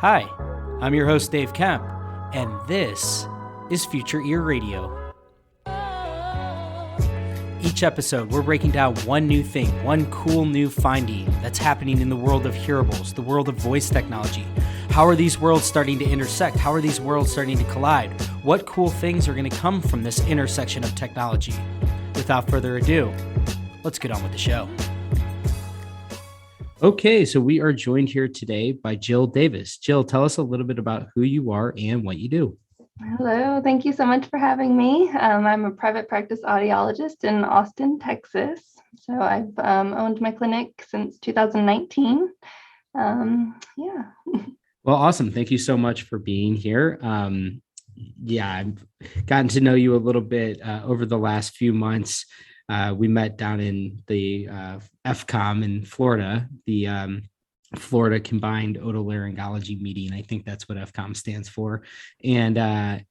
Hi, I'm your host, Dave Kemp, and this is Future Ear Radio. Each episode, we're breaking down one new thing, one cool new finding that's happening in the world of hearables, the world of voice technology. How are these worlds starting to intersect? How are these worlds starting to collide? What cool things are going to come from this intersection of technology? Without further ado, let's get on with the show. Okay, so we are joined here today by Jill Davis. Jill, tell us a little bit about who you are and what you do. Hello, thank you so much for having me. I'm a private practice audiologist in Austin, Texas. So I've owned my clinic since 2019. Yeah. Well, awesome. Thank you so much for being here. I've gotten to know you a little bit over the last few months. We met down in the FCOM in Florida, the Florida Combined Otolaryngology meeting. I think that's what FCOM stands for. And I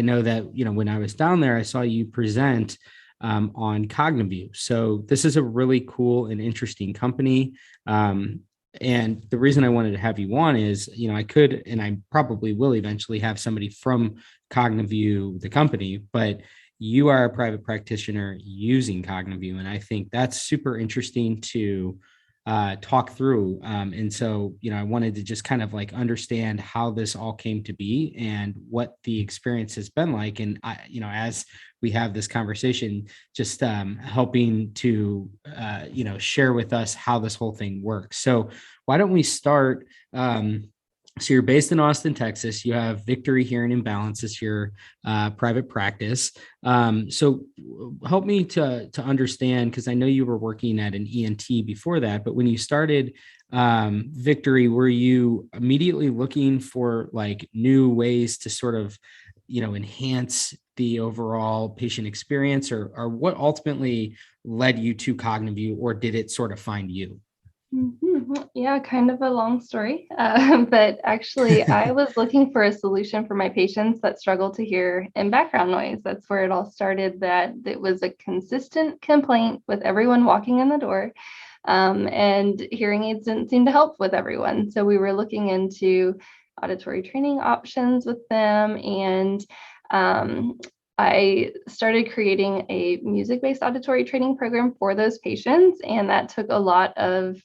know that, when I was down there, I saw you present on Cognivue. So this is a really cool and interesting company. And the reason I wanted to have you on is, I could, and I probably will eventually have somebody from Cognivue, the company, but you are a private practitioner using Cognivue. And I think that's super interesting to talk through. And so, I wanted to just kind of like understand how this all came to be and what the experience has been like. And as we have this conversation, just helping to, share with us how this whole thing works. So why don't we start? So you're based in Austin, Texas. You have Victory Hearing and Balance as your private practice. So help me to understand, because I know you were working at an ENT before that, but when you started Victory, were you immediately looking for like new ways to sort of, enhance the overall patient experience, or what ultimately led you to Cognivue, or did it sort of find you? Yeah, kind of a long story, but actually I was looking for a solution for my patients that struggle to hear in background noise. That's where it all started, that it was a consistent complaint with everyone walking in the door, and hearing aids didn't seem to help with everyone. So we were looking into auditory training options with them, and I started creating a music-based auditory training program for those patients, and that took a lot of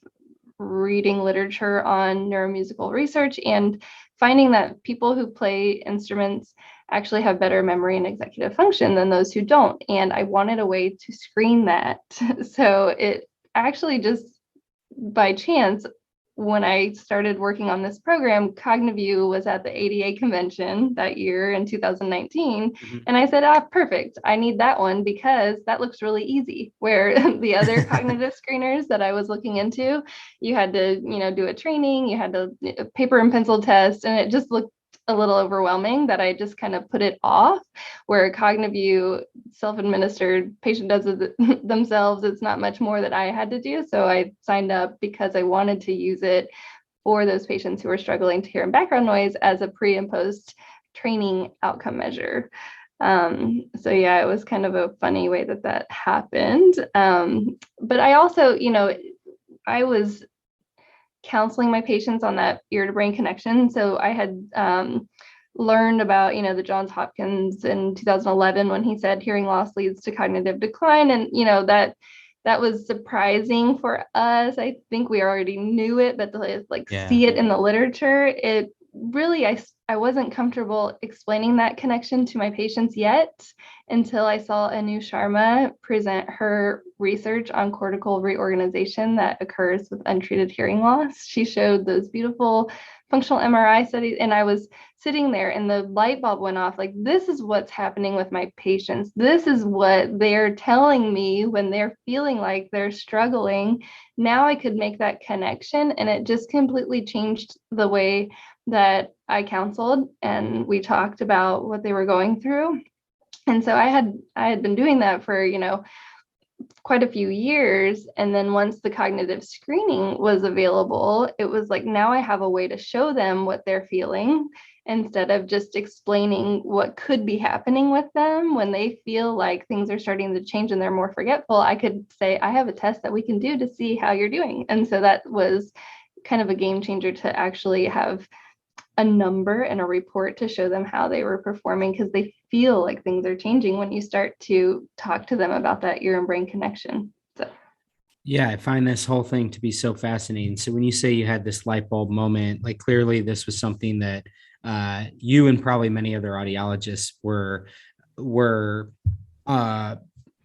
reading literature on neuromusical research and finding that people who play instruments actually have better memory and executive function than those who don't. And I wanted a way to screen that. So it actually just by chance, when I started working on this program, Cognivue was at the ADA convention that year in 2019. Mm-hmm. And I said, perfect. I need that one because that looks really easy. Where the other cognitive screeners that I was looking into, you had to, do a training, you had to paper and pencil test, and it just looked a little overwhelming that I just kind of put it off. Where Cognivue, self-administered, patient does it themselves. It's not much more that I had to do. So I signed up because I wanted to use it for those patients who are struggling to hear in background noise as a pre and post training outcome measure. So yeah, it was kind of a funny way that happened. But I also, I was counseling my patients on that ear to brain connection. So I had learned about, the Johns Hopkins in 2011 when he said hearing loss leads to cognitive decline. And, that was surprising for us. I think we already knew it, but to see it in the literature, it really, I wasn't comfortable explaining that connection to my patients yet until I saw Anu Sharma present her research on cortical reorganization that occurs with untreated hearing loss. She showed those beautiful functional MRI studies, and I was sitting there and the light bulb went off, like, this is what's happening with my patients. This is what they're telling me when they're feeling like they're struggling. Now I could make that connection, and it just completely changed the way that I counseled, and we talked about what they were going through. And so I had been doing that for, quite a few years. And then once the cognitive screening was available, it was like, now I have a way to show them what they're feeling instead of just explaining what could be happening with them when they feel like things are starting to change and they're more forgetful. I could say, I have a test that we can do to see how you're doing. And so that was kind of a game changer to actually have a number and a report to show them how they were performing, because they feel like things are changing when you start to talk to them about that ear and brain connection. So Yeah, I find this whole thing to be so fascinating. So when you say you had this light bulb moment, like clearly this was something that you and probably many other audiologists were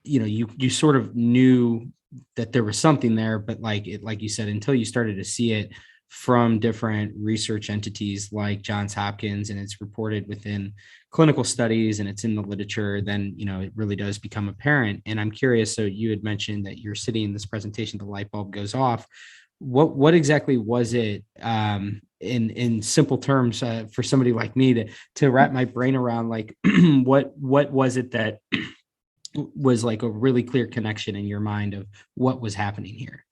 you sort of knew that there was something there, but like you said, until you started to see it from different research entities like Johns Hopkins, and it's reported within clinical studies and it's in the literature, then it really does become apparent. And I'm curious, so you had mentioned that you're sitting in this presentation, the light bulb goes off. What exactly was it, in simple terms, for somebody like me to wrap my brain around, like what was it that was like a really clear connection in your mind of what was happening here?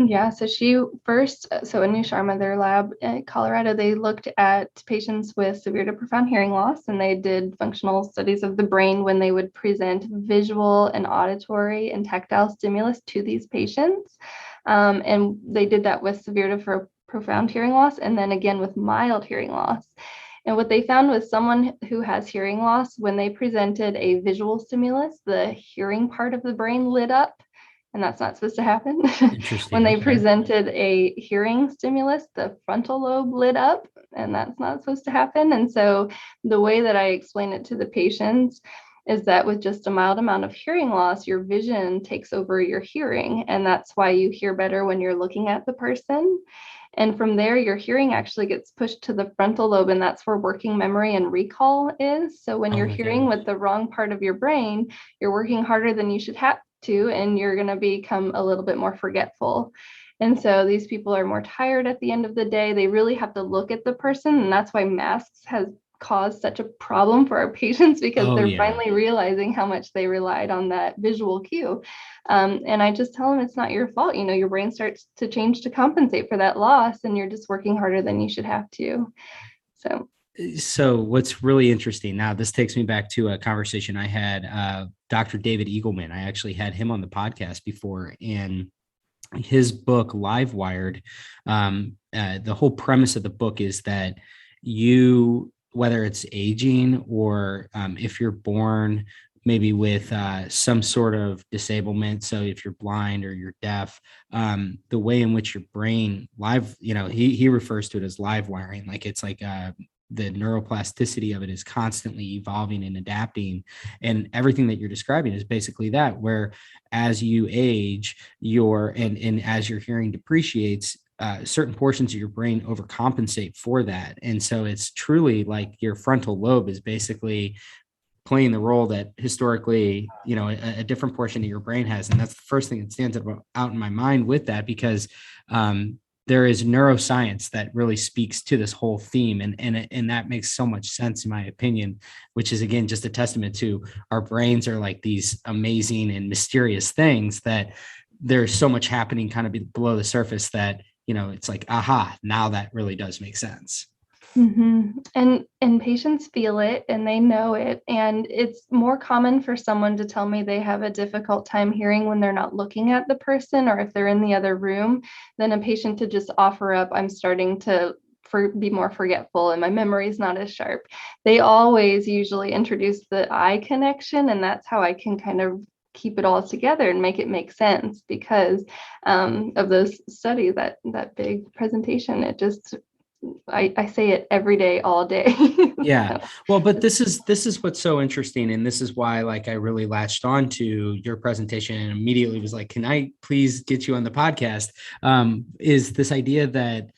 yeah, so she first, so in New Sharma, their lab in Colorado, they looked at patients with severe to profound hearing loss, and they did functional studies of the brain when they would present visual and auditory and tactile stimulus to these patients. And they did that with severe to profound hearing loss, and then again with mild hearing loss. And what they found was someone who has hearing loss, when they presented a visual stimulus, the hearing part of the brain lit up, and that's not supposed to happen. When Interesting. they Okay. presented a hearing stimulus, the frontal lobe lit up, and that's not supposed to happen. And so the way that I explain it to the patients is that with just a mild amount of hearing loss, your vision takes over your hearing. And that's why you hear better when you're looking at the person. And from there, your hearing actually gets pushed to the frontal lobe, and that's where working memory and recall is. So when Oh you're my hearing gosh. with the wrong part of your brain, you're working harder than you should have to, and you're going to become a little bit more forgetful. And so these people are more tired at the end of the day. They really have to look at the person. And that's why masks has caused such a problem for our patients, because Oh they're yeah. finally realizing how much they relied on that visual cue. And I just tell them it's not your fault. Your brain starts to change to compensate for that loss, and you're just working harder than you should have to. So what's really interesting now, this takes me back to a conversation I had, Dr. David Eagleman. I actually had him on the podcast before, and his book Live Wired, the whole premise of the book is that whether it's aging or if you're born maybe with some sort of disablement, so if you're blind or you're deaf, the way in which your brain he refers to it as live wiring, like it's like the neuroplasticity of it is constantly evolving and adapting, and everything that you're describing is basically that, where as you age and as your hearing depreciates, certain portions of your brain overcompensate for that. And so it's truly like your frontal lobe is basically playing the role that historically, a different portion of your brain has. And that's the first thing that stands out in my mind with that, because there is neuroscience that really speaks to this whole theme. And that makes so much sense, in my opinion, which is, again, just a testament to our brains are like these amazing and mysterious things, that there's so much happening kind of below the surface that, it's like, aha, now that really does make sense. Mm-hmm. And patients feel it and they know it. And it's more common for someone to tell me they have a difficult time hearing when they're not looking at the person, or if they're in the other room, than a patient to just offer up, I'm starting to be more forgetful and my memory is not as sharp. They always usually introduce the eye connection, and that's how I can kind of keep it all together and make it make sense, because of those studies, that big presentation. It just, I say it every day, all day. Yeah. Well, but this is what's so interesting. And this is why, like, I really latched on to your presentation and immediately was like, can I please get you on the podcast? Is this idea that,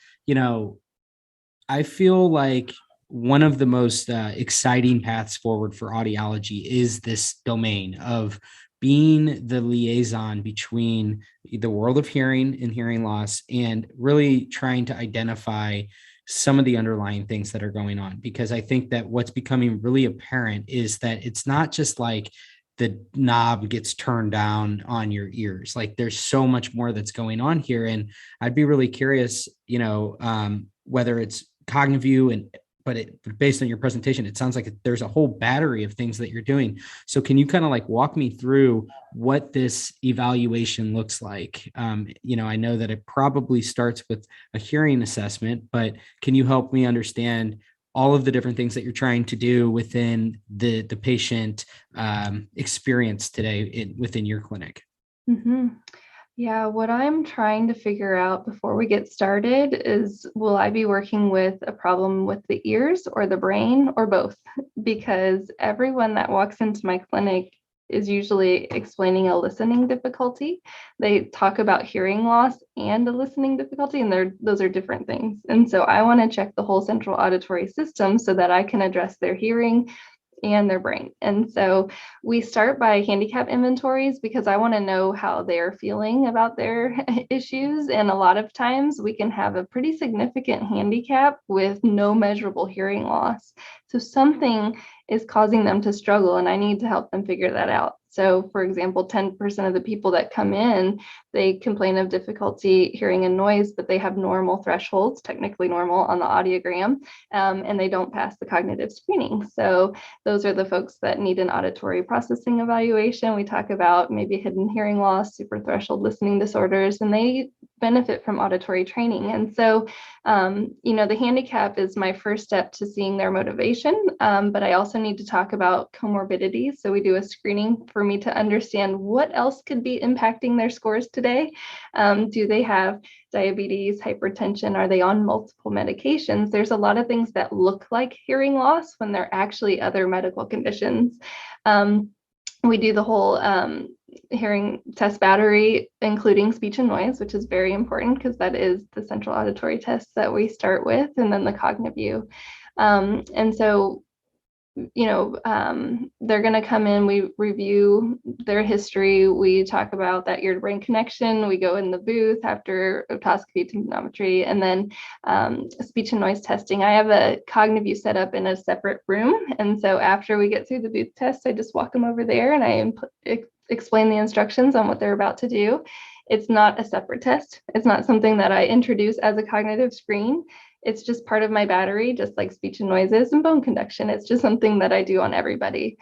I feel like one of the most exciting paths forward for audiology is this domain of being the liaison between the world of hearing and hearing loss, and really trying to identify some of the underlying things that are going on. Because I think that what's becoming really apparent is that it's not just like the knob gets turned down on your ears. Like, there's so much more that's going on here. And I'd be really curious, whether it's Cognivue and based on your presentation, it sounds like there's a whole battery of things that you're doing. So can you kind of like walk me through what this evaluation looks like? I know that it probably starts with a hearing assessment, but can you help me understand all of the different things that you're trying to do within the patient experience today within your clinic? Mm-hmm. Yeah, what I'm trying to figure out before we get started is, will I be working with a problem with the ears or the brain or both? Because everyone that walks into my clinic is usually explaining a listening difficulty. They talk about hearing loss and a listening difficulty, and those are different things. And so I want to check the whole central auditory system so that I can address their hearing and their brain. And so we start by handicap inventories because I want to know how they're feeling about their issues. And a lot of times we can have a pretty significant handicap with no measurable hearing loss. So something is causing them to struggle, and I need to help them figure that out. So for example, 10% of the people that come in, they complain of difficulty hearing a noise, but they have normal thresholds, technically normal on the audiogram, and they don't pass the cognitive screening. So those are the folks that need an auditory processing evaluation. We talk about maybe hidden hearing loss, super threshold listening disorders, and they benefit from auditory training. And so, the handicap is my first step to seeing their motivation, but I also need to talk about comorbidities. So we do a screening for me to understand what else could be impacting their scores today. Do they have diabetes, hypertension? Are they on multiple medications? There's a lot of things that look like hearing loss when they're actually other medical conditions. We do the whole hearing test battery, including speech and noise, which is very important because that is the central auditory test that we start with, and then the Cognivue. And so they're going to come in, we review their history, we talk about that ear to brain connection, we go in the booth after otoscopy, tympanometry, and then speech and noise testing. I have a Cognivue set up in a separate room, and so after we get through the booth test, I just walk them over there and I explain the instructions on what they're about to do. It's not a separate test. It's not something that I introduce as a cognitive screen. It's just part of my battery, just like speech and noises and bone conduction. It's just something that I do on everybody.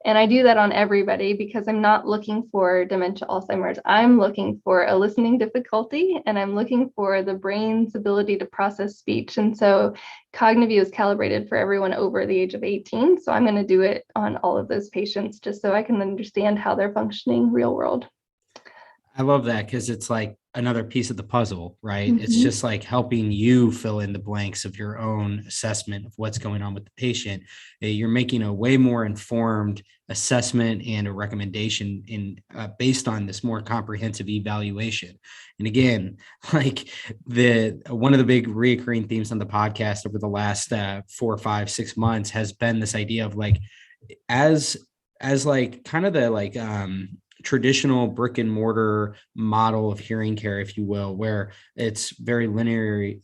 And I do that on everybody because I'm not looking for dementia, Alzheimer's. I'm looking for a listening difficulty, and I'm looking for the brain's ability to process speech. And so Cognivue is calibrated for everyone over the age of 18. So I'm going to do it on all of those patients just so I can understand how they're functioning real world. I love that because it's like another piece of the puzzle, right? Mm-hmm. It's just like helping you fill in the blanks of your own assessment of what's going on with the patient. You're making a way more informed assessment and a recommendation based on this more comprehensive evaluation. And again, like one of the big reoccurring themes on the podcast over the last 4, 5, 6 months has been this idea of like, as like kind of the like traditional brick and mortar model of hearing care, if you will, where it's very linearly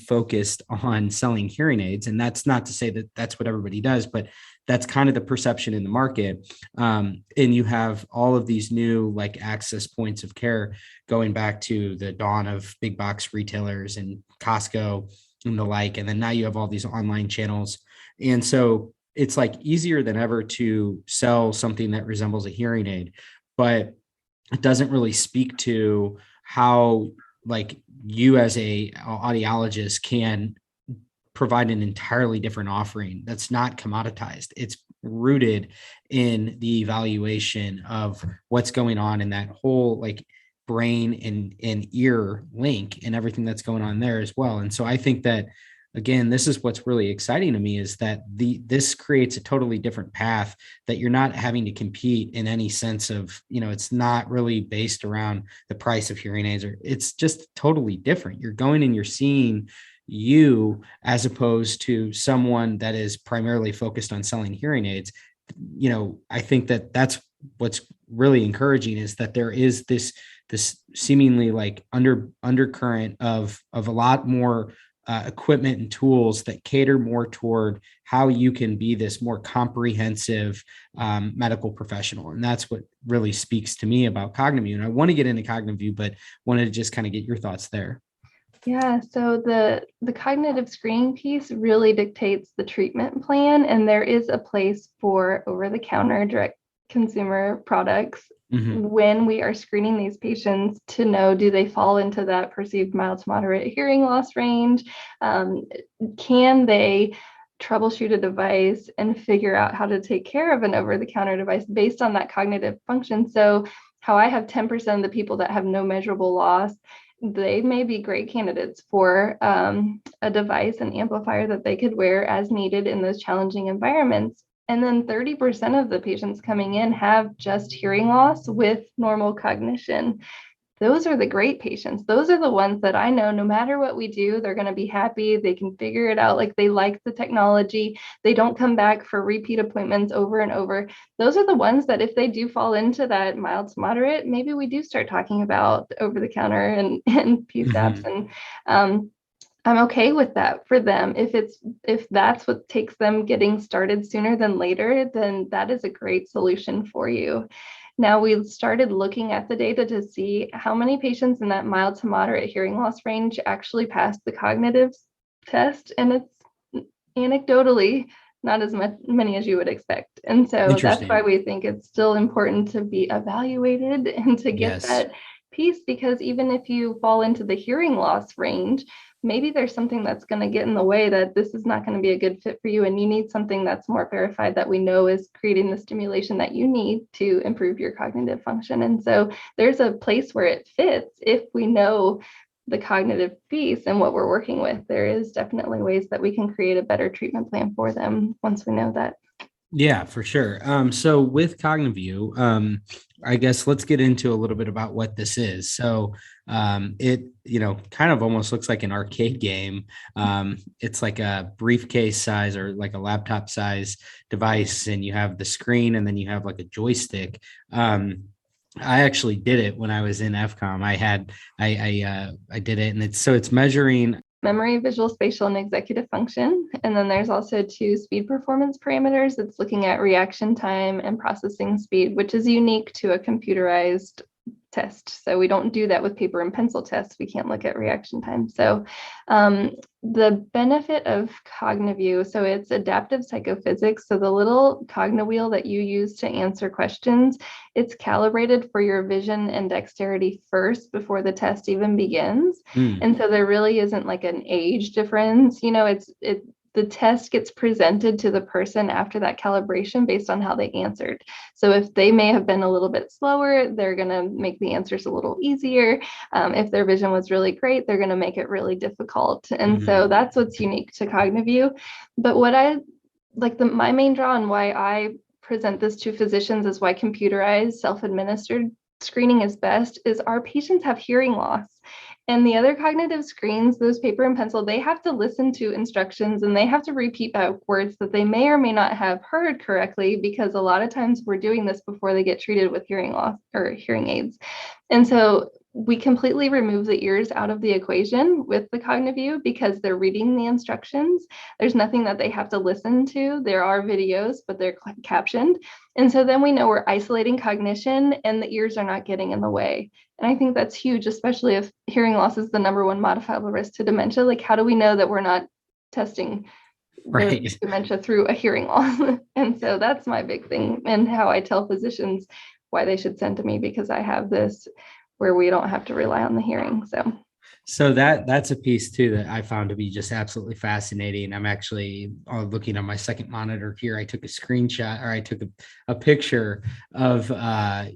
focused on selling hearing aids. And that's not to say that that's what everybody does, but that's kind of the perception in the market. And you have all of these new like access points of care going back to the dawn of big box retailers and Costco and the like. And then now you have all these online channels. And so it's like easier than ever to sell something that resembles a hearing aid, but it doesn't really speak to how like you as a audiologist can provide an entirely different offering that's not commoditized. It's rooted in the evaluation of what's going on in that whole like brain and ear link and everything that's going on there as well. And so I think that, again, this is what's really exciting to me is that this creates a totally different path that you're not having to compete in any sense of, it's not really based around the price of hearing aids, or it's just totally different. You're going and you're seeing you as opposed to someone that is primarily focused on selling hearing aids. I think that that's what's really encouraging is that there is this seemingly like undercurrent of a lot more equipment and tools that cater more toward how you can be this more comprehensive medical professional. And that's what really speaks to me about Cognivue. And I want to get into Cognivue, but wanted to just kind of get your thoughts there. Yeah, so the cognitive screening piece really dictates the treatment plan, and there is a place for over-the-counter direct consumer products Hmm. when we are screening these patients to know, do they fall into that perceived mild to moderate hearing loss range? Um, can they troubleshoot a device and figure out how to take care of an over-the-counter device based on that cognitive function? So how I have 10% of the people that have no measurable loss, they may be great candidates for a device, an amplifier that they could wear as needed in those challenging environments. And then 30% of the patients coming in have just hearing loss with normal cognition. Those are the great patients. Those are the ones that I know no matter what we do, they're going to be happy. They can figure it out. Like they like the technology. They don't come back for repeat appointments over and over. Those are the ones that if they do fall into that mild to moderate, maybe we do start talking about over the counter and PSAPs. Hmm. And I'm okay with that for them. If that's what takes them getting started sooner than later, then that is a great solution for you. Now we started looking at the data to see how many patients in that mild to moderate hearing loss range actually passed the cognitive test, and it's anecdotally not as many as you would expect. And so that's why Interesting. we think it's still important to be evaluated and to get Yes. that piece, because even if you fall into the hearing loss range, maybe there's something that's going to get in the way, that this is not going to be a good fit for you, and you need something that's more verified that we know is creating the stimulation that you need to improve your cognitive function. And so there's a place where it fits if we know the cognitive piece and what we're working with. There is definitely ways that we can create a better treatment plan for them once we know that. Yeah, for sure. So with Cognivue, I guess let's get into a little bit about what this is. So it, kind of almost looks like an arcade game. It's like a briefcase size or like a laptop size device, and you have the screen, and then you have like a joystick. I actually did it when I was in FCOM. I did it, and it's measuring. Memory, visual, spatial, and executive function. And then there's also 2 speed performance parameters. It's looking at reaction time and processing speed, which is unique to a computerized test. So we don't do that with paper and pencil tests. We can't look at reaction time. So the benefit of Cognivue, so it's adaptive psychophysics. So the little Cognivue that you use to answer questions, it's calibrated for your vision and dexterity first before the test even begins. Hmm. And so there really isn't like an age difference. The test gets presented to the person after that calibration based on how they answered. So if they may have been a little bit slower, they're going to make the answers a little easier. If their vision was really great, they're going to make it really difficult. And so Mhm. that's what's unique to Cognivue. But what I like, my main draw and why I present this to physicians is why computerized self-administered screening is best is our patients have hearing loss. And the other cognitive screens, those paper and pencil, they have to listen to instructions and they have to repeat back words that they may or may not have heard correctly, because a lot of times we're doing this before they get treated with hearing loss or hearing aids. And so we completely remove the ears out of the equation with the Cognivue because they're reading the instructions. There's nothing that they have to listen to. There are videos, but they're captioned. And so then we know we're isolating cognition and the ears are not getting in the way. And I think that's huge, especially if hearing loss is the number one modifiable risk to dementia. Like, how do we know that we're not testing the Right. dementia through a hearing loss? And so that's my big thing, and how I tell physicians why they should send to me, because I have this where we don't have to rely on the hearing. So that's a piece too that I found to be just absolutely fascinating. I'm actually looking on my second monitor here. I took a screenshot, or I took a picture of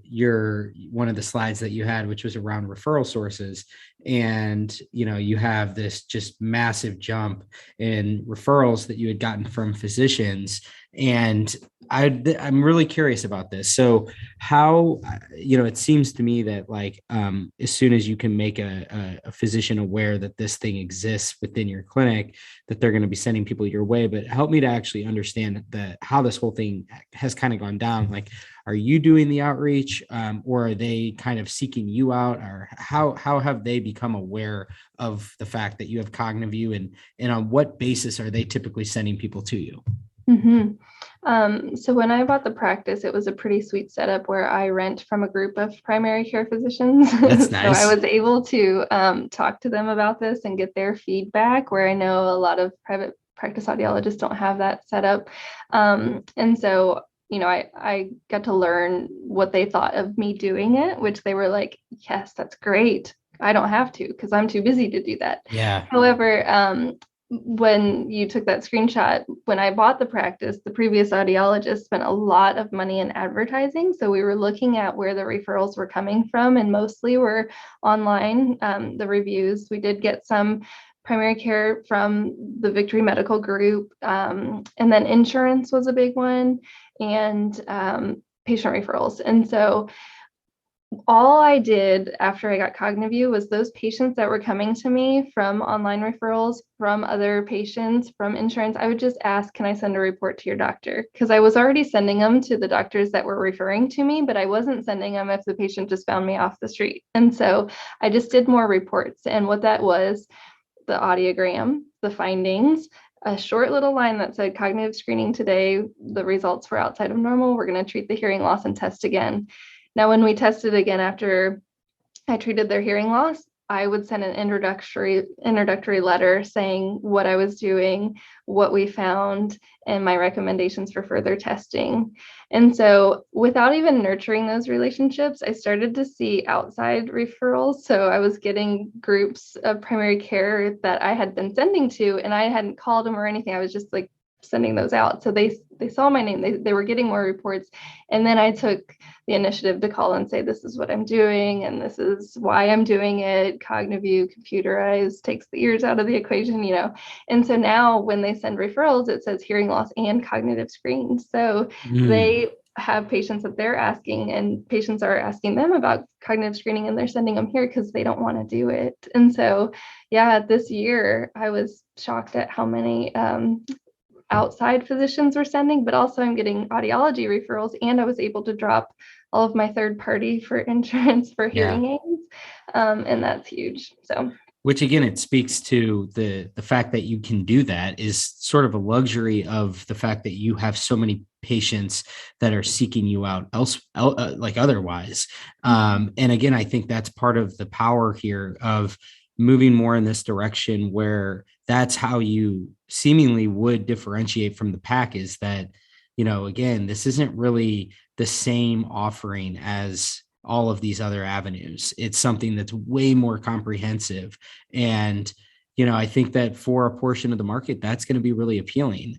your one of the slides that you had, which was around referral sources. And you have this just massive jump in referrals that you had gotten from physicians. And I'm really curious about this. So how, it seems to me that like as soon as you can make a physician aware that this thing exists within your clinic, that they're going to be sending people your way. But help me to actually understand how this whole thing has kind of gone down. Like, are you doing the outreach, or are they kind of seeking you out, or how have they become aware of the fact that you have Cognivue, and on what basis are they typically sending people to you? Mm-hmm. So when I bought the practice, it was a pretty sweet setup where I rent from a group of primary care physicians. That's So I nice. was able to talk to them about this and get their feedback, where I know a lot of private practice audiologists don't have that set up. And so, I got to learn what they thought of me doing it, which they were like, yes, that's great. I don't have to because I'm too busy to do that. Yeah. However, when you took that screenshot, when I bought the practice, the previous audiologist spent a lot of money in advertising. So we were looking at where the referrals were coming from, and mostly were online. The reviews, we did get some primary care from the Victory Medical Group, and then insurance was a big one, and patient referrals. And so all I did after I got Cognivue was those patients that were coming to me from online referrals, from other patients, from insurance, I would just ask, can I send a report to your doctor? Because I was already sending them to the doctors that were referring to me, but I wasn't sending them if the patient just found me off the street. And so I just did more reports. And what that was, the audiogram, the findings, a short little line that said cognitive screening today, the results were outside of normal. We're going to treat the hearing loss and test again. Now, when we tested again after I treated their hearing loss, I would send an introductory letter saying what I was doing, what we found, and my recommendations for further testing. And so without even nurturing those relationships, I started to see outside referrals. So I was getting groups of primary care that I had been sending to, and I hadn't called them or anything. I was just like sending those out. So they saw my name, they were getting more reports. And then I took the initiative to call and say, this is what I'm doing, and this is why I'm doing it. Cognivue, computerized, takes the ears out of the equation, And so now when they send referrals, it says hearing loss and cognitive screen. So they have patients that they're asking, and patients are asking them about cognitive screening, and they're sending them here because they don't want to do it. And so, yeah, this year I was shocked at how many outside physicians were sending, but also I'm getting audiology referrals, and I was able to drop all of my third party for insurance for hearing aids. And that's huge. So, which again, it speaks to the fact that you can do that is sort of a luxury of the fact that you have so many patients that are seeking you out like otherwise. And again, I think that's part of the power here of moving more in this direction, where that's how you seemingly would differentiate from the pack, is that, again, this isn't really the same offering as all of these other avenues. It's something that's way more comprehensive. And, I think that for a portion of the market, that's going to be really appealing,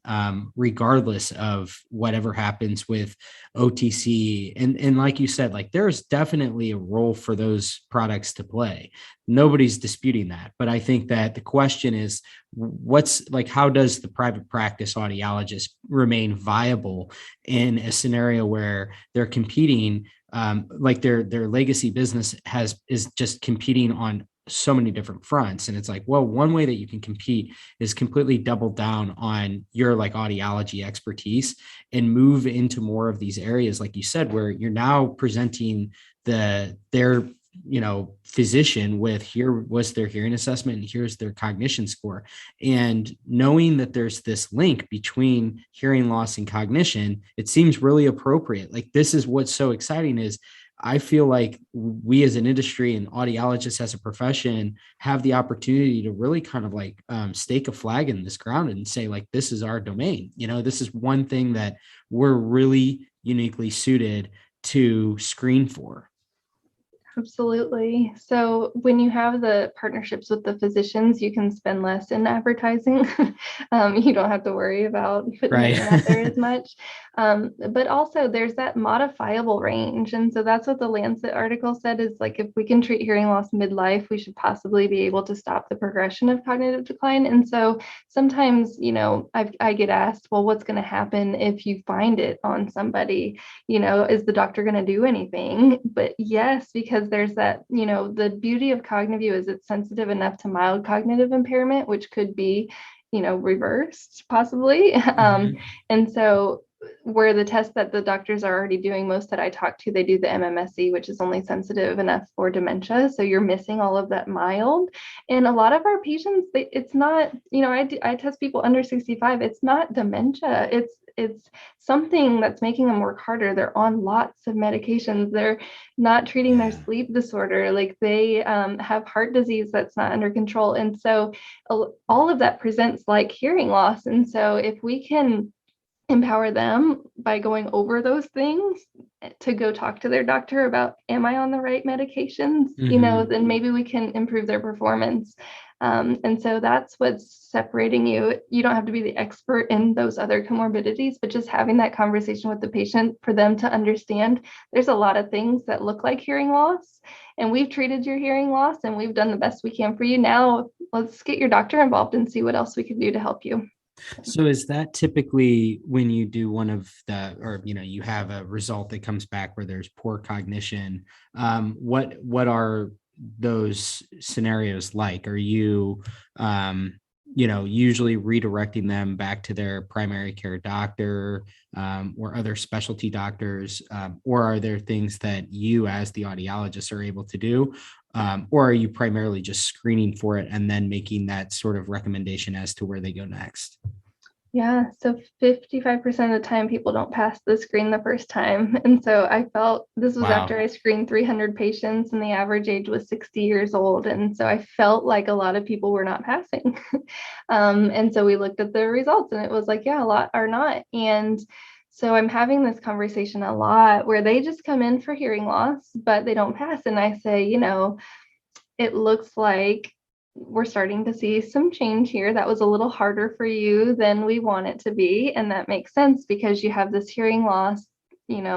regardless of whatever happens with OTC. And like you said, like there's definitely a role for those products to play. Nobody's disputing that. But I think that the question is, how does the private practice audiologist remain viable in a scenario where they're competing, like their legacy business is just competing on so many different fronts? And it's like, well, one way that you can compete is completely double down on your like audiology expertise and move into more of these areas, like you said, where you're now presenting their physician with, here was their hearing assessment and here's their cognition score. And knowing that there's this link between hearing loss and cognition, it seems really appropriate. Like, this is what's so exciting, is I feel like we as an industry and audiologists as a profession have the opportunity to really kind of like stake a flag in this ground and say, like, this is our domain. This is one thing that we're really uniquely suited to screen for. Absolutely. So when you have the partnerships with the physicians, you can spend less in advertising. You don't have to worry about putting your name out there as much. But also there's that modifiable range. And so that's what the Lancet article said, is like, if we can treat hearing loss midlife, we should possibly be able to stop the progression of cognitive decline. And so sometimes, I get asked, well, what's going to happen if you find it on somebody? Is the doctor going to do anything? But yes, because there's that, the beauty of Cognivue is it's sensitive enough to mild cognitive impairment, which could be, reversed possibly. And so where the tests that the doctors are already doing, most that I talk to, they do the MMSE, which is only sensitive enough for dementia. So you're missing all of that mild. And a lot of our patients, it's not, I test people under 65. It's not dementia. It's something that's making them work harder. They're on lots of medications. They're not treating their sleep disorder. Like they have heart disease that's not under control. And so all of that presents like hearing loss. And so if we can empower them by going over those things to go talk to their doctor about, am I on the right medications? Then maybe we can improve their performance. And so that's what's separating you. You don't have to be the expert in those other comorbidities, but just having that conversation with the patient for them to understand there's a lot of things that look like hearing loss, and we've treated your hearing loss and we've done the best we can for you. Now let's get your doctor involved and see what else we can do to help you. So is that typically when you do one of the, or, you have a result that comes back where there's poor cognition, what are those scenarios like? Are you, usually redirecting them back to their primary care doctor, or other specialty doctors, or are there things that you as the audiologist are able to do? Or are you primarily just screening for it and then making that sort of recommendation as to where they go next? Yeah, so 55% of the time people don't pass the screen the first time. And so I felt this was after I screened 300 patients and the average age was 60 years old. And so I felt like a lot of people were not passing. And so we looked at the results and it was like, yeah, a lot are not. And so I'm having this conversation a lot where they just come in for hearing loss, but they don't pass. And I say, it looks like we're starting to see some change here. That was a little harder for you than we want it to be. And that makes sense because you have this hearing loss,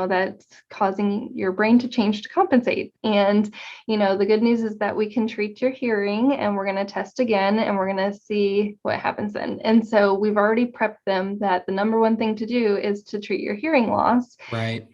that's causing your brain to change to compensate. And, the good news is that we can treat your hearing and we're going to test again and we're going to see what happens then. And so we've already prepped them that the number one thing to do is to treat your hearing loss, right?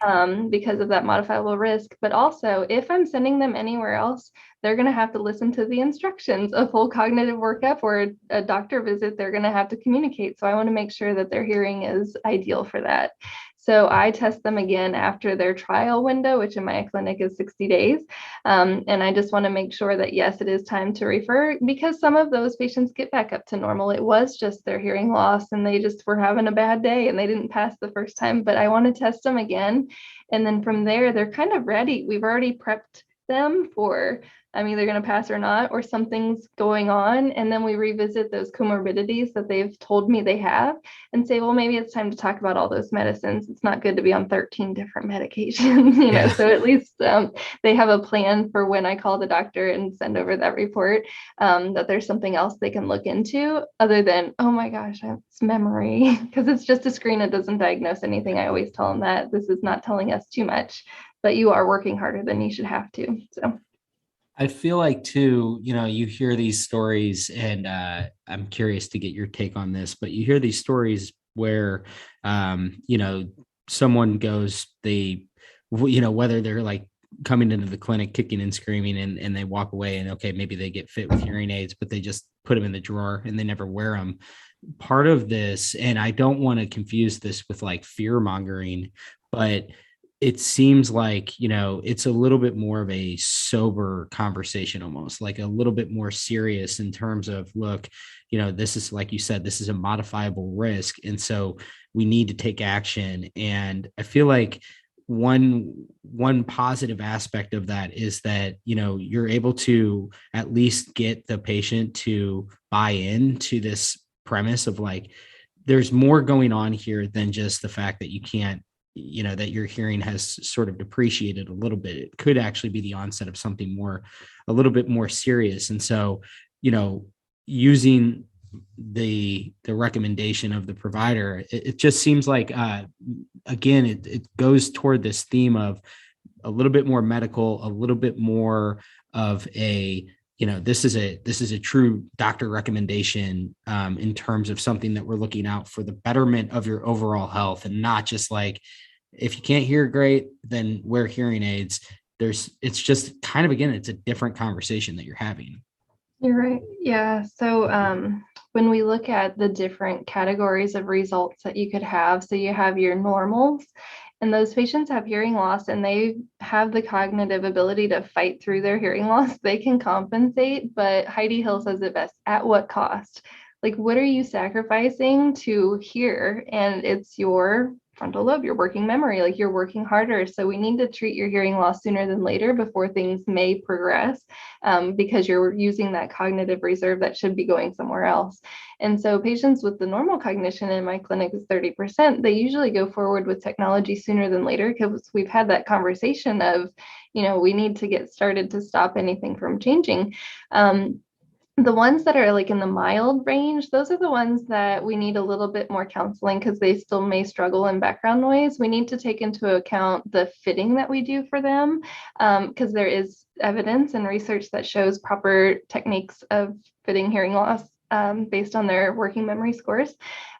Because of that modifiable risk. But also, if I'm sending them anywhere else, they're going to have to listen to the instructions. A full cognitive workup or a doctor visit, they're going to have to communicate. So I want to make sure that their hearing is ideal for that. So I test them again after their trial window, which in my clinic is 60 days. And I just want to make sure that, yes, it is time to refer, because some of those patients get back up to normal. It was just their hearing loss and they just were having a bad day and they didn't pass the first time, but I want to test them again. And then from there, they're kind of ready. We've already prepped them for, I'm either going to pass or not, or something's going on. And then we revisit those comorbidities that they've told me they have and say, well, maybe it's time to talk about all those medicines. It's not good to be on 13 different medications, so at least they have a plan for when I call the doctor and send over that report, that there's something else they can look into other than, oh my gosh, it's memory, because it's just a screen. It doesn't diagnose anything. I always tell them that this is not telling us too much, but you are working harder than you should have to. So I feel like too, you hear these stories and I'm curious to get your take on this, but you hear these stories where, someone goes, whether they're like coming into the clinic, kicking and screaming and they walk away and okay, maybe they get fit with hearing aids, but they just put them in the drawer and they never wear them. Part of this, and I don't want to confuse this with like fear mongering, but it seems like, it's a little bit more of a sober conversation, almost like a little bit more serious in terms of, look, this is, like you said, this is a modifiable risk. And so we need to take action. And I feel like one positive aspect of that is that, you're able to at least get the patient to buy into this premise of like, there's more going on here than just the fact that you can't, that your hearing has sort of depreciated a little bit. It could actually be the onset of something a little bit more serious. And so, using the recommendation of the provider, it just seems like, again, it goes toward this theme of a little bit more medical, a little bit more of a, this is a true doctor recommendation, in terms of something that we're looking out for the betterment of your overall health, and not just like, if you can't hear great, then wear hearing aids. It's just kind of, again, it's a different conversation that you're having. you're right. Yeah. So when we look at the different categories of results that you could have, so you have your normals, and those patients have hearing loss and they have the cognitive ability to fight through their hearing loss. They can compensate, but Heidi Hill says it best: at what cost? Like, what are you sacrificing to hear? And it's your frontal lobe, your working memory, like you're working harder. So we need to treat your hearing loss sooner than later before things may progress, because you're using that cognitive reserve that should be going somewhere else. And so patients with the normal cognition in my clinic is 30%. They usually go forward with technology sooner than later because we've had that conversation of, we need to get started to stop anything from changing. The ones that are like in the mild range, those are the ones that we need a little bit more counseling because they still may struggle in background noise. We need to take into account the fitting that we do for them, because there is evidence and research that shows proper techniques of fitting hearing loss based on their working memory scores.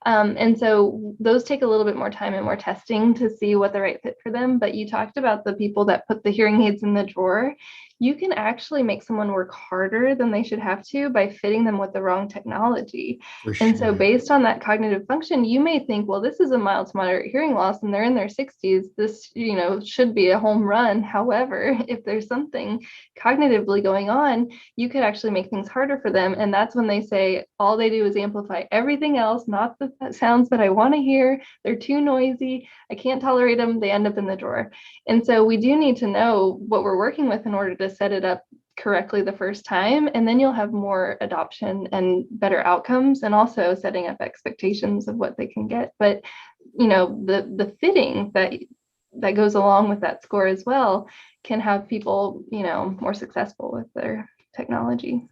And so those take a little bit more time and more testing to see what the right fit for them. But you talked about the people that put the hearing aids in the drawer. You can actually make someone work harder than they should have to by fitting them with the wrong technology. For And so sure. based on that cognitive function, you may think, well, this is a mild to moderate hearing loss and they're in their 60s. This, should be a home run. However, if there's something cognitively going on, you could actually make things harder for them. And that's when they say all they do is amplify everything else, not the sounds that I want to hear. They're too noisy. I can't tolerate them. They end up in the drawer. And so we do need to know what we're working with in order to set it up correctly the first time, and then you'll have more adoption and better outcomes, and also setting up expectations of what they can get. But the fitting that goes along with that score as well can have people more successful with their technology.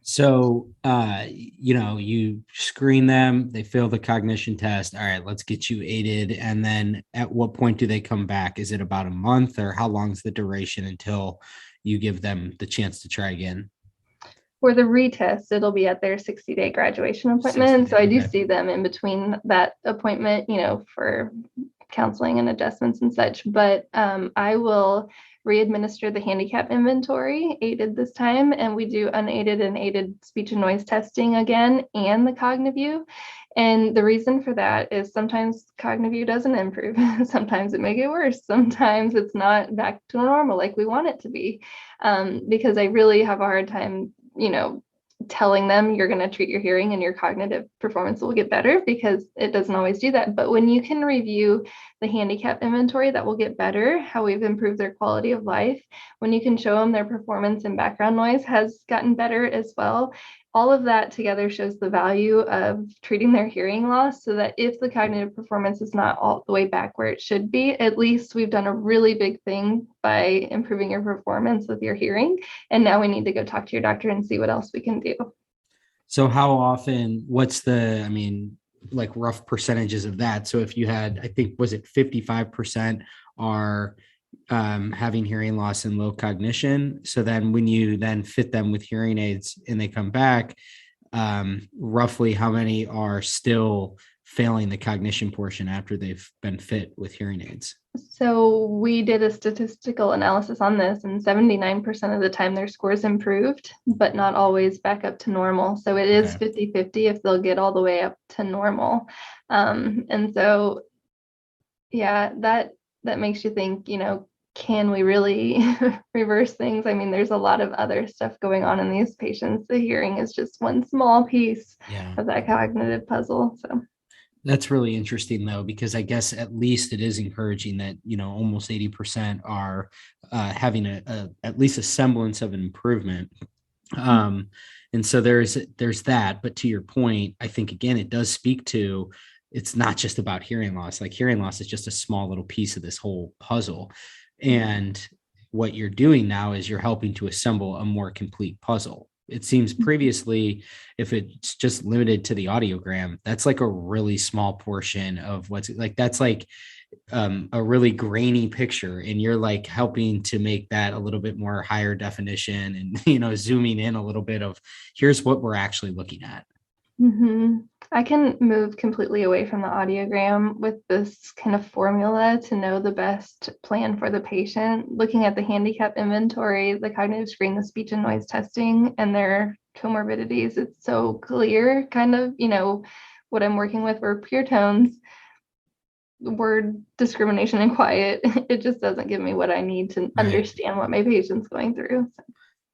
So, you screen them, they fail the cognition test. All right, let's get you aided. And then at what point do they come back? Is it about a month, or how long is the duration until you give them the chance to try again? For the retest, it'll be at their 60-day graduation appointment. 60 So I do okay. see them in between that appointment, for counseling and adjustments and such. But I will re-administer the handicap inventory, aided this time, and we do unaided and aided speech and noise testing again, and the Cognivue. And the reason for that is sometimes Cognivue doesn't improve. Sometimes it may get worse. Sometimes it's not back to normal like we want it to be, because I really have a hard time, telling them you're going to treat your hearing and your cognitive performance will get better, because it doesn't always do that. But when you can review the handicap inventory, that will get better, how we've improved their quality of life. When you can show them their performance and background noise has gotten better as well. All of that together shows the value of treating their hearing loss, so that if the cognitive performance is not all the way back where it should be, at least we've done a really big thing by improving your performance with your hearing. And now we need to go talk to your doctor and see what else we can do. So how often, what's like rough percentages of that? So if you had, I think, was it 55% are having hearing loss and low cognition. So then when you then fit them with hearing aids and they come back, roughly how many are still failing the cognition portion after they've been fit with hearing aids? So we did a statistical analysis on this, and 79% of the time their scores improved, but not always back up to normal. So it is 50-50 if they'll get all the way up to normal. And so, yeah, that makes you think, can we really reverse things? I mean, there's a lot of other stuff going on in these patients. The hearing is just one small piece of that cognitive puzzle. So that's really interesting, though, because I guess at least it is encouraging that, almost 80% are having at least a semblance of an improvement. And so there's that. But to your point, I think, again, it does speak to, it's not just about hearing loss. Like, hearing loss is just a small little piece of this whole puzzle. And what you're doing now is you're helping to assemble a more complete puzzle. It seems previously, if it's just limited to the audiogram, that's like a really small portion of what's like, that's like a really grainy picture, and you're like helping to make that a little bit more higher definition, and zooming in a little bit of, here's what we're actually looking at. Mm-hmm. I can move completely away from the audiogram with this kind of formula to know the best plan for the patient. Looking at the handicap inventory, the cognitive screen, the speech and noise testing, and their comorbidities, it's so clear, kind of, what I'm working with were pure tones, word discrimination and quiet. It just doesn't give me what I need to understand what my patient's going through. So.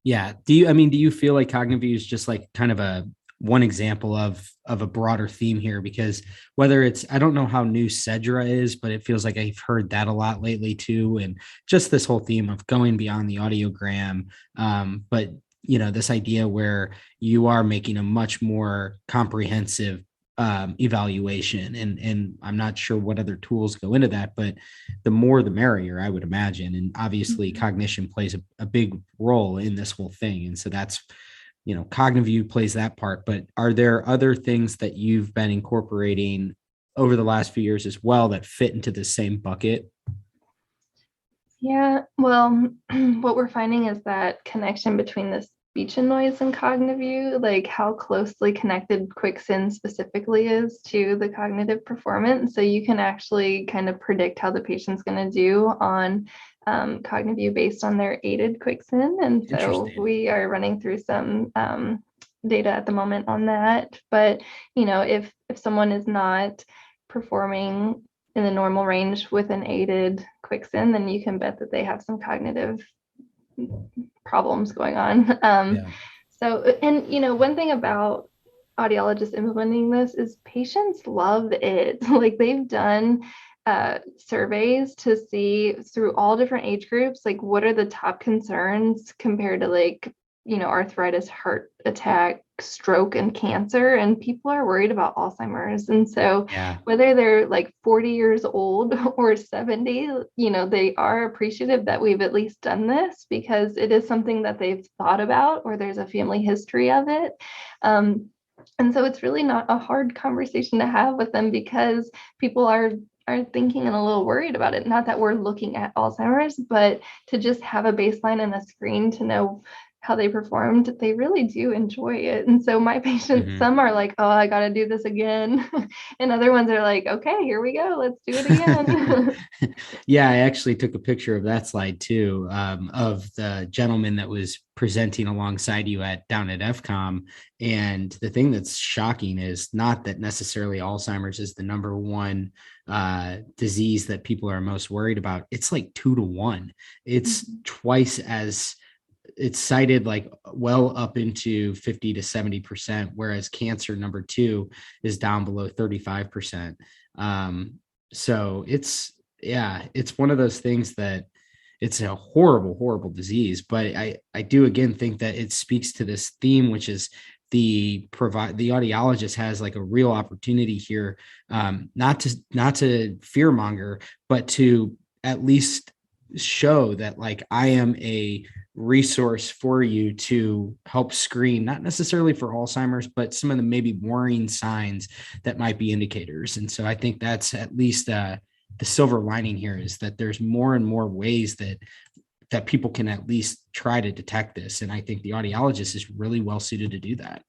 Yeah. Do you feel like Cognivue is just like kind of a one example of a broader theme here? Because whether it's, I don't know how new Cedra is, but it feels like I've heard that a lot lately too. And just this whole theme of going beyond the audiogram. But this idea where you are making a much more comprehensive evaluation, and I'm not sure what other tools go into that, but the more the merrier, I would imagine. And obviously cognition plays a big role in this whole thing. And so that's, Cognivue plays that part. But are there other things that you've been incorporating over the last few years as well that fit into the same bucket? Yeah, well, what we're finding is that connection between the speech and noise and Cognivue, like how closely connected QuickSend specifically is to the cognitive performance. So you can actually kind of predict how the patient's going to do on Cognivue based on their aided QuickSend. And so we are running through some data at the moment on that. But, if someone is not performing in the normal range with an aided QuickSend, then you can bet that they have some cognitive problems going on. So, and one thing about audiologists implementing this is patients love it. Like they've done surveys to see through all different age groups, like what are the top concerns compared to like, arthritis, heart attack, stroke, and cancer. And people are worried about Alzheimer's. And so whether they're like 40 years old or 70, they are appreciative that we've at least done this because it is something that they've thought about or there's a family history of it. And so it's really not a hard conversation to have with them because people are thinking and a little worried about it. Not that we're looking at Alzheimer's, but to just have a baseline and a screen to know how they performed, they really do enjoy it. And so my patients, some are like, oh, I got to do this again. And other ones are like, okay, here we go. Let's do it again. Yeah, I actually took a picture of that slide too, of the gentleman that was presenting alongside you down at FCOM. And the thing that's shocking is not that necessarily Alzheimer's is the number one disease that people are most worried about. It's like 2 to 1. It's twice as it's cited like well up into 50 to 70%, whereas cancer number 2 is down below 35%. So it's one of those things that it's a horrible, horrible disease. But I do again think that it speaks to this theme, which is the audiologist has like a real opportunity here, not to fearmonger, but to at least show that like I am a resource for you to help screen, not necessarily for Alzheimer's, but some of the maybe worrying signs that might be indicators. And so I think that's at least the silver lining here is that there's more and more ways that people can at least try to detect this. And I think the audiologist is really well suited to do that.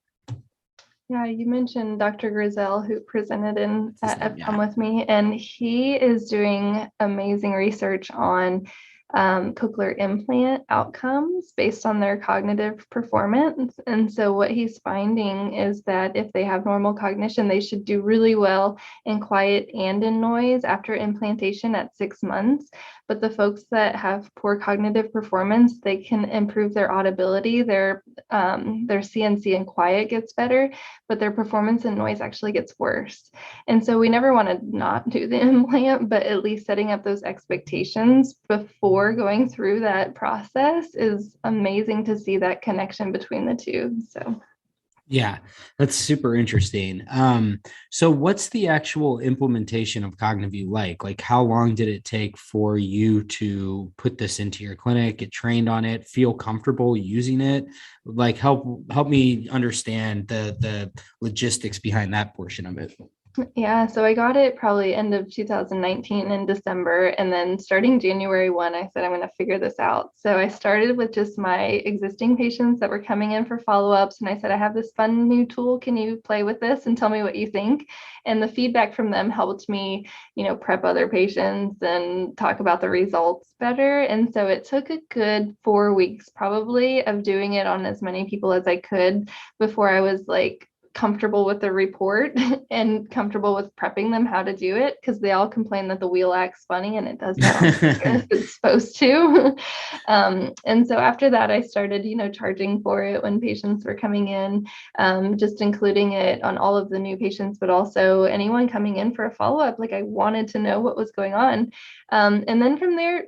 Yeah, you mentioned Dr. Grizel, who presented at FCOM with me, and he is doing amazing research on cochlear implant outcomes based on their cognitive performance. And so what he's finding is that if they have normal cognition, they should do really well in quiet and in noise after implantation at 6 months. But the folks that have poor cognitive performance, they can improve their audibility, their CNC and quiet gets better, but their performance in noise actually gets worse. And so we never want to not do the implant, but at least setting up those expectations before going through that process is amazing to see that connection between the two. So yeah, that's super interesting. So what's the actual implementation of Cognivue like? Like how long did it take for you to put this into your clinic, get trained on it, feel comfortable using it? Like help me understand the logistics behind that portion of it. Yeah, so I got it probably end of 2019 in December. And then starting January 1, I said, I'm going to figure this out. So I started with just my existing patients that were coming in for follow-ups. And I said, I have this fun new tool. Can you play with this and tell me what you think? And the feedback from them helped me, prep other patients and talk about the results better. And so it took a good 4 weeks probably of doing it on as many people as I could before I was like, comfortable with the report and comfortable with prepping them how to do it, because they all complain that the wheel acts funny and it does not as it's supposed to. And so after that, I started, charging for it when patients were coming in, just including it on all of the new patients, but also anyone coming in for a follow-up. Like I wanted to know what was going on. And then from there,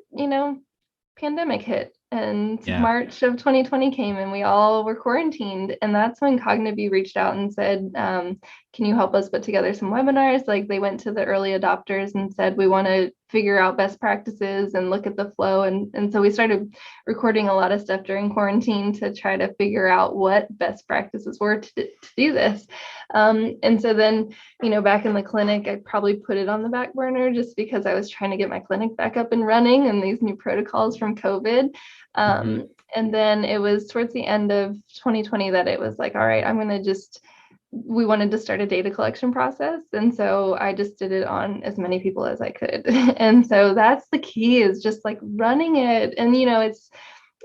pandemic hit and Yeah. March of 2020 came and we all were quarantined. And that's when Cognivue reached out and said, can you help us put together some webinars? Like they went to the early adopters and said, we want to figure out best practices and look at the flow. And so we started recording a lot of stuff during quarantine to try to figure out what best practices were to do this. And so then, back in the clinic, I probably put it on the back burner just because I was trying to get my clinic back up and running and these new protocols from COVID. Mhm. And then it was towards the end of 2020 that it was like, all right, we wanted to start a data collection process. And so I just did it on as many people as I could. And so that's the key, is just like running it. And,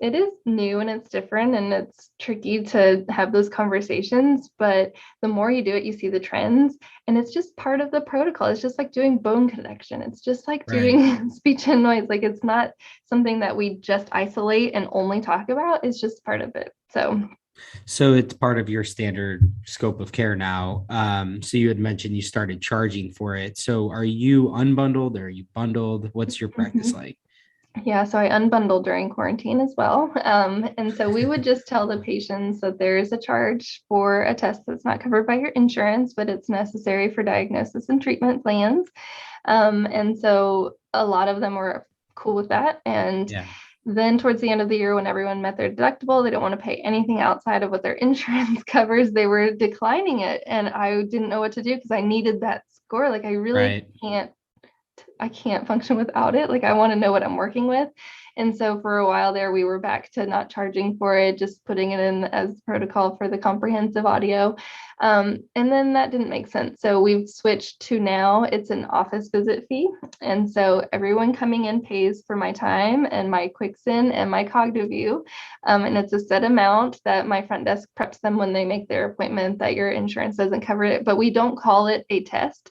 it is new and it's different and it's tricky to have those conversations, but the more you do it, you see the trends, and it's just part of the protocol. It's just like doing bone connection. It's just like Right. doing speech and noise. Like it's not something that we just isolate and only talk about. It's just part of it. So it's part of your standard scope of care now. So you had mentioned you started charging for it. So are you unbundled or are you bundled? What's your practice Mhm. like? Yeah, so I unbundled during quarantine as well. And so we would just tell the patients that there is a charge for a test that's not covered by your insurance, but it's necessary for diagnosis and treatment plans. And so a lot of them were cool with that. And Yeah. then towards the end of the year, when everyone met their deductible, they don't want to pay anything outside of what their insurance covers. They were declining it. And I didn't know what to do because I needed that score. Like I really Right. can't function without it. Like I want to know what I'm working with. And so for a while there, we were back to not charging for it, just putting it in as protocol for the comprehensive audio. And then that didn't make sense. So we've switched to now it's an office visit fee. And so everyone coming in pays for my time and my Quicksin and my Cognivue. And it's a set amount that my front desk preps them when they make their appointment that your insurance doesn't cover it. But we don't call it a test,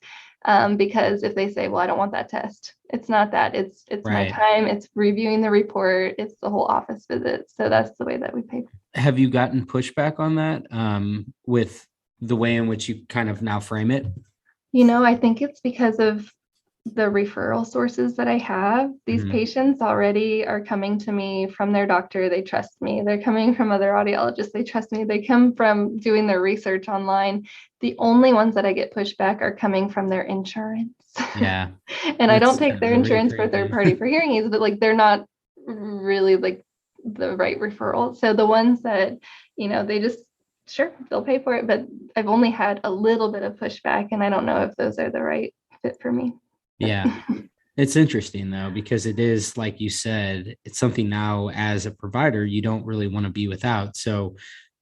because if they say, well, I don't want that test, it's not that. It's my Right. time. It's reviewing the report. It's the whole office visit. So that's the way that we pay. Have you gotten pushback on that with the way in which you kind of now frame it? I think it's because of the referral sources that I have. These Mhm. patients already are coming to me from their doctor. They trust me. They're coming from other audiologists. They trust me. They come from doing their research online. The only ones that I get pushback are coming from their insurance. Yeah. And I don't That's take kind of their really insurance for third crazy. party for hearing aids, but like they're not really like the right referral. So the ones that, they just, sure, they'll pay for it, but I've only had a little bit of pushback and I don't know if those are the right fit for me. Yeah. It's interesting though, because it is, like you said, it's something now as a provider you don't really want to be without. So,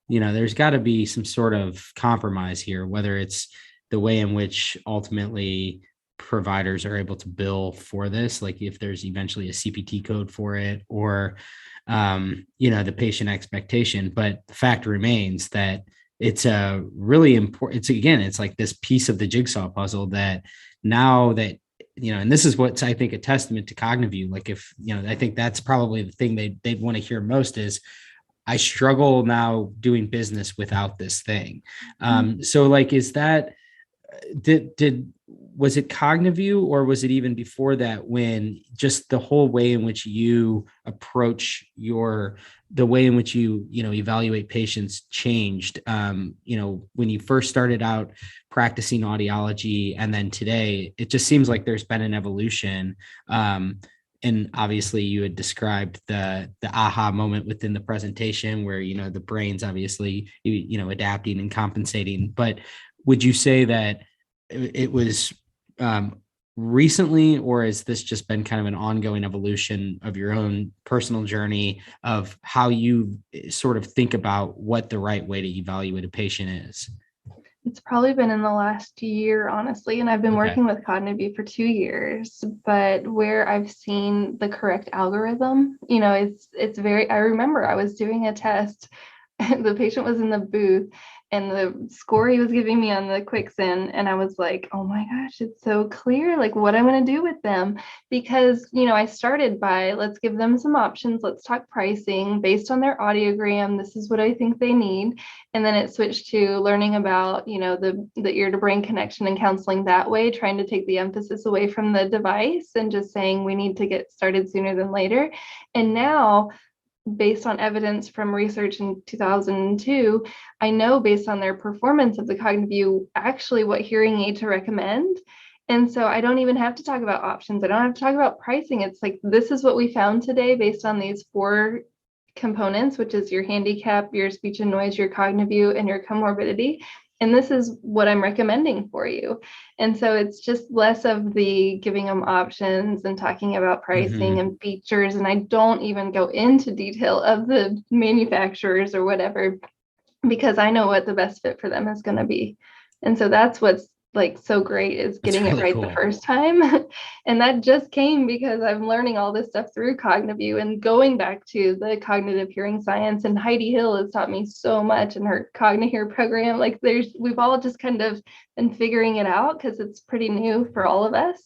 there's got to be some sort of compromise here, whether it's the way in which ultimately providers are able to bill for this, like if there's eventually a CPT code for it, or, the patient expectation. But the fact remains that it's a really important, it's like this piece of the jigsaw puzzle that now that and this is what's, I think, a testament to Cognivue. Like if, I think that's probably the thing they'd want to hear most is I struggle now doing business without this thing. So like, is that, was it Cognivue or was it even before that when just the whole way in which you approach the way in which you evaluate patients changed, when you first started out practicing audiology and then today, it just seems like there's been an evolution. And obviously you had described the aha moment within the presentation where, the brain's obviously, adapting and compensating. But would you say that it was recently, or has this just been kind of an ongoing evolution of your own personal journey of how you sort of think about what the right way to evaluate a patient is? It's probably been in the last year, honestly, and I've been Okay. working with Cognivue for 2 years. But where I've seen the correct algorithm, it's very. I remember I was doing a test, and the patient was in the booth, and the score he was giving me on the Quicksin, and I was like, oh my gosh, it's so clear, like what I'm going to do with them, because I started by let's give them some options, let's talk pricing based on their audiogram. This is what I think they need. And then it switched to learning about, the ear to brain connection and counseling that way, trying to take the emphasis away from the device and just saying we need to get started sooner than later. And now, based on evidence from research in 2002, I know based on their performance of the Cognivue actually what hearing aid to recommend. And so I don't even have to talk about options. I don't have to talk about pricing. It's like, this is what we found today based on these 4 components, which is your handicap, your speech and noise, your Cognivue, and your comorbidity. And this is what I'm recommending for you. And so it's just less of the giving them options and talking about pricing and features. And I don't even go into detail of the manufacturers or whatever, because I know what the best fit for them is going to be. And so that's what's like so great, is That's getting it really right cool. the first time. And that just came because I'm learning all this stuff through Cognivue and going back to the cognitive hearing science. And Heidi Hill has taught me so much in her Cognihare program. Like we've all just kind of been figuring it out because it's pretty new for all of us.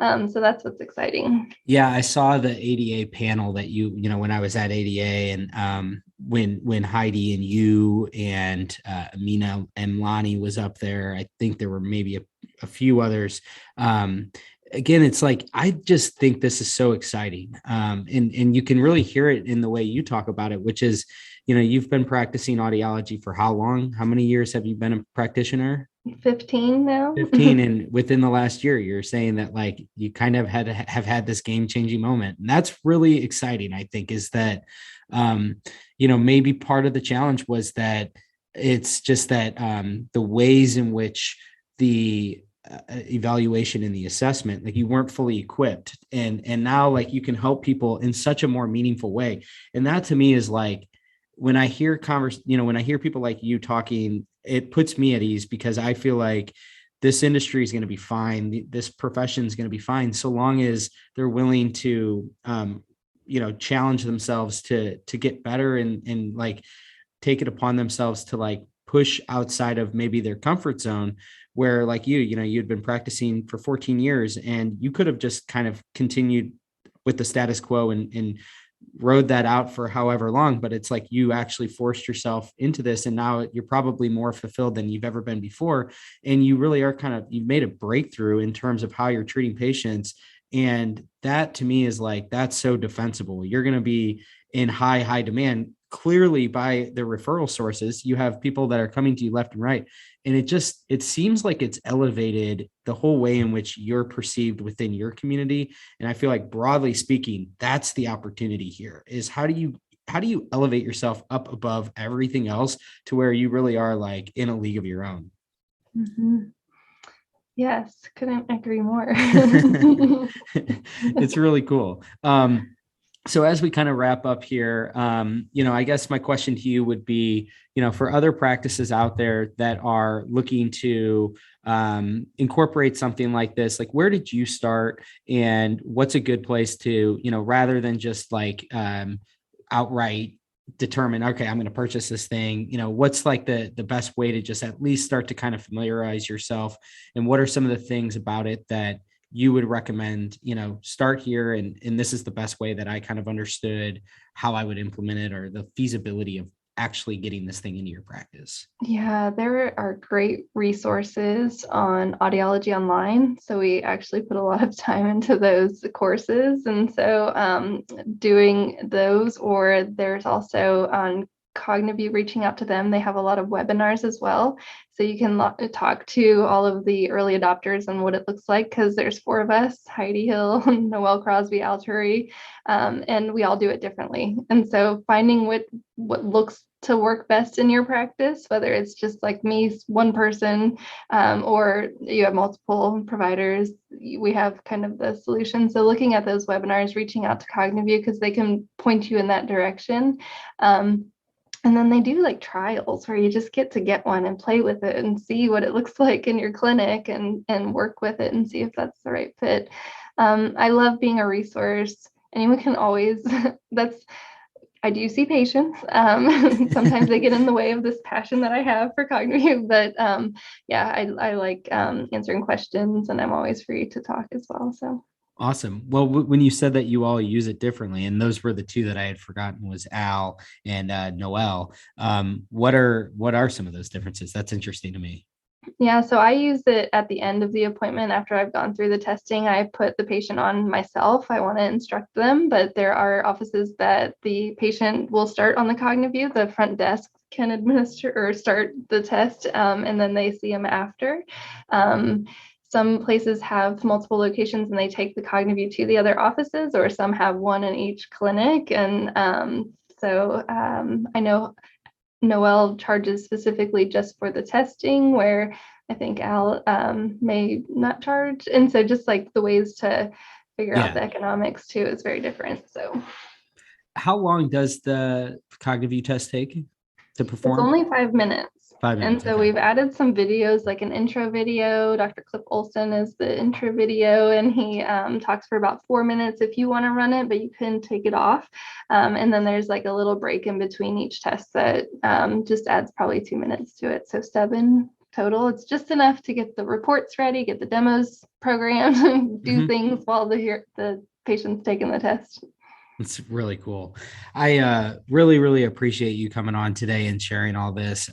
So that's what's exciting. Yeah, I saw the ADA panel that when I was at ADA, and when Heidi and you and Amina Emlani was up there, I think there were maybe a few others. Again, it's like, I just think this is so exciting. And you can really hear it in the way you talk about it, which is, you've been practicing audiology for how long? How many years have you been a practitioner? 15 now. 15, and within the last year you're saying that like you kind of have had this game-changing moment, and that's really exciting. I think is that maybe part of the challenge was that it's just that the ways in which the evaluation and the assessment, like you weren't fully equipped, and now like you can help people in such a more meaningful way. And that to me is like, when I hear when I hear people like you talking, it puts me at ease, because I feel like this industry is going to be fine. This profession is going to be fine, so long as they're willing to, challenge themselves to get better, and like take it upon themselves to like push outside of maybe their comfort zone, where like you'd been practicing for 14 years and you could have just kind of continued with the status quo and rode that out for however long, but it's like you actually forced yourself into this, and now you're probably more fulfilled than you've ever been before. And you really are you've made a breakthrough in terms of how you're treating patients. And that to me is like, that's so defensible. You're going to be in high demand, clearly, by the referral sources. You have people that are coming to you left and right. And it seems like it's elevated the whole way in which you're perceived within your community. And I feel like, broadly speaking, that's the opportunity here, is how do you elevate yourself up above everything else to where you really are like in a league of your own. Mm-hmm. Yes, couldn't agree more. It's really cool. So as we kind of wrap up here, I guess my question to you would be, for other practices out there that are looking to incorporate something like this, like where did you start, and what's a good place to, rather than just like outright determine, okay, I'm going to purchase this thing, what's like the best way to just at least start to kind of familiarize yourself, and what are some of the things about it that you would recommend, start here, and this is the best way that I kind of understood how I would implement it, or the feasibility of actually getting this thing into your practice? Yeah, there are great resources on Audiology Online. So we actually put a lot of time into those courses. And so doing those, or there's also on Cognivue, reaching out to them. They have a lot of webinars as well. So you can talk to all of the early adopters and what it looks like, because there's 4 of us: Heidi Hill, Noelle Crosby, Alturi, and we all do it differently. And so finding what looks to work best in your practice, whether it's just like me, one person, or you have multiple providers. We have kind of the solution. So looking at those webinars, reaching out to Cognivue because they can point you in that direction. And then they do like trials where you just get one and play with it and see what it looks like in your clinic and work with it and see if that's the right fit. I love being a resource. Anyone can always, I do see patients. Sometimes they get in the way of this passion that I have for Cognivue, but I like answering questions, and I'm always free to talk as well. So. Awesome. Well, when you said that you all use it differently, and those were the two that I had forgotten was Al and Noel. What are some of those differences? That's interesting to me. Yeah, so I use it at the end of the appointment after I've gone through the testing. I put the patient on myself. I want to instruct them, but there are offices that the patient will start on the Cognivue. The front desk can administer or start the test, and then they see them after. Some places have multiple locations and they take the Cognivue to the other offices, or some have one in each clinic. And I know Noel charges specifically just for the testing, where I think Al may not charge. And so just like the ways to figure out the economics too is very different. So how long does the Cognivue test take to perform? It's only 5 minutes. 5 minutes. And so we've added some videos, like an intro video. Dr. Cliff Olson is the intro video, and he talks for about 4 minutes if you want to run it, but you can take it off. And then there's like a little break in between each test that just adds probably 2 minutes to it. So 7 total. It's just enough to get the reports ready, get the demos programmed, do things while the patient's taking the test. It's really cool. I really, really appreciate you coming on today and sharing all this.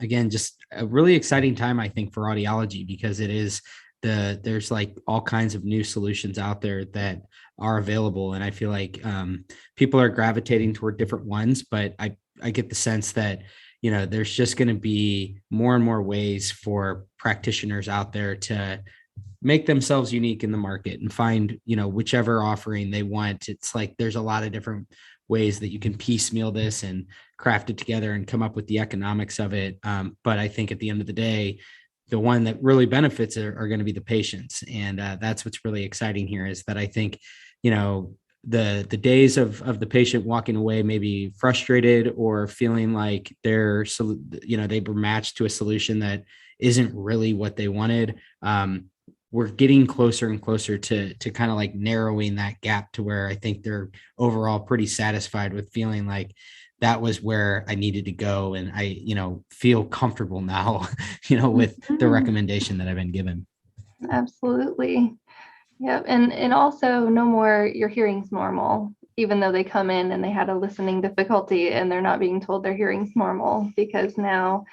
Again, just a really exciting time, I think, for audiology, because there's like all kinds of new solutions out there that are available. And I feel like people are gravitating toward different ones, but I get the sense that, there's just going to be more and more ways for practitioners out there to make themselves unique in the market and find, whichever offering they want. It's like there's a lot of different ways that you can piecemeal this and craft it together and come up with the economics of it. But I think at the end of the day, the one that really benefits are going to be the patients. And that's what's really exciting here, is that I think, the days of the patient walking away maybe frustrated or feeling like they were matched to a solution that isn't really what they wanted. We're getting closer and closer to kind of like narrowing that gap to where I think they're overall pretty satisfied with feeling like that was where I needed to go. And I, feel comfortable now, with the recommendation that I've been given. Absolutely. Yeah. And also no more, your hearing's normal, even though they come in and they had a listening difficulty and they're not being told their hearing's normal, because now,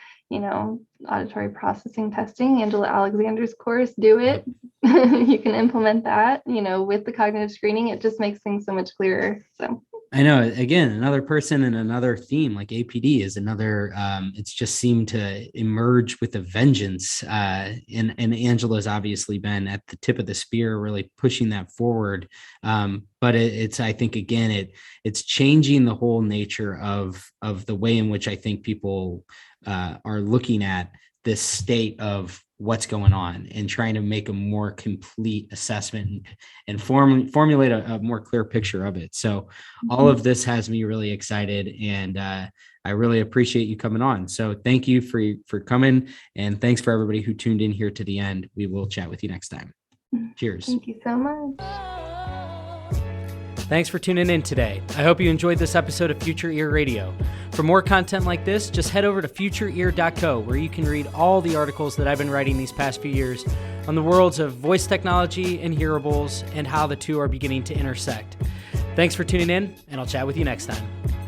auditory processing testing, Angela Alexander's course, do it. You can implement that, with the cognitive screening. It just makes things so much clearer. So I know, again, another person and another theme, like APD is another, it's just seemed to emerge with a vengeance. And Angela's obviously been at the tip of the spear, really pushing that forward. But I think, again, it's changing the whole nature of the way in which I think people are looking at this state of what's going on and trying to make a more complete assessment and formulate a more clear picture of it. So all of this has me really excited, and I really appreciate you coming on. So thank you for coming, and thanks for everybody who tuned in here to the end. We will chat with you next time. Cheers. Thank you so much. Thanks for tuning in today. I hope you enjoyed this episode of Future Ear Radio. For more content like this, just head over to futureear.co, where you can read all the articles that I've been writing these past few years on the worlds of voice technology and hearables and how the two are beginning to intersect. Thanks for tuning in, and I'll chat with you next time.